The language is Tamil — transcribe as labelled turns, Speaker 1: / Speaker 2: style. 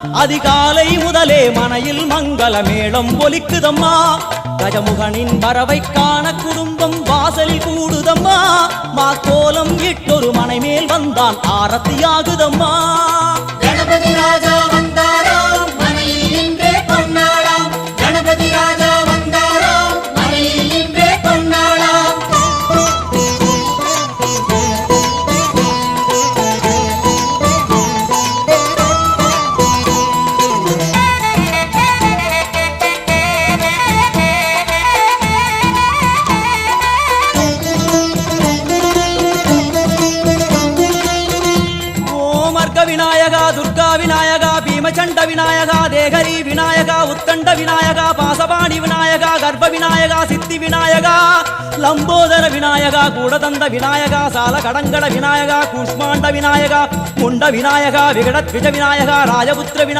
Speaker 1: அதிகாலை முதலே மனையில் மங்கள மேளம் ஒலிக்குதம்மா. கஜமுகனின் வரவை காண குடும்பம் வாசலில் கூடுதம்மா. மாக்கோலம் இட்டொரு மனை மேல் வந்தான் ஆரத்தியாகுதம்மா.
Speaker 2: கணபதி ராஜா வந்தாராம் மனையில் நின்றே பொன்னாளாம். கணபதி ராஜா வந்தாராம் மனையில் நின்றே பொன்னாளாம்.
Speaker 1: விநாயகா துர்கா விநாயகா பீமச்சண்ட விநாயகா தேகரி விநாயகா உத்தண்ட விநாயகா பாசபாணி விநாயகா கர்ப்ப விநாயகா சித்தி விநாயகா லம்போதர விநாயகா கூடதந்த விநாயகா சால கடங்கட விநாயகா கூஷ்மாண்ட விநாயகா முண்ட விநாயகா விகடத்விஜ விநாயகா ராஜபுத்திர விநாயகா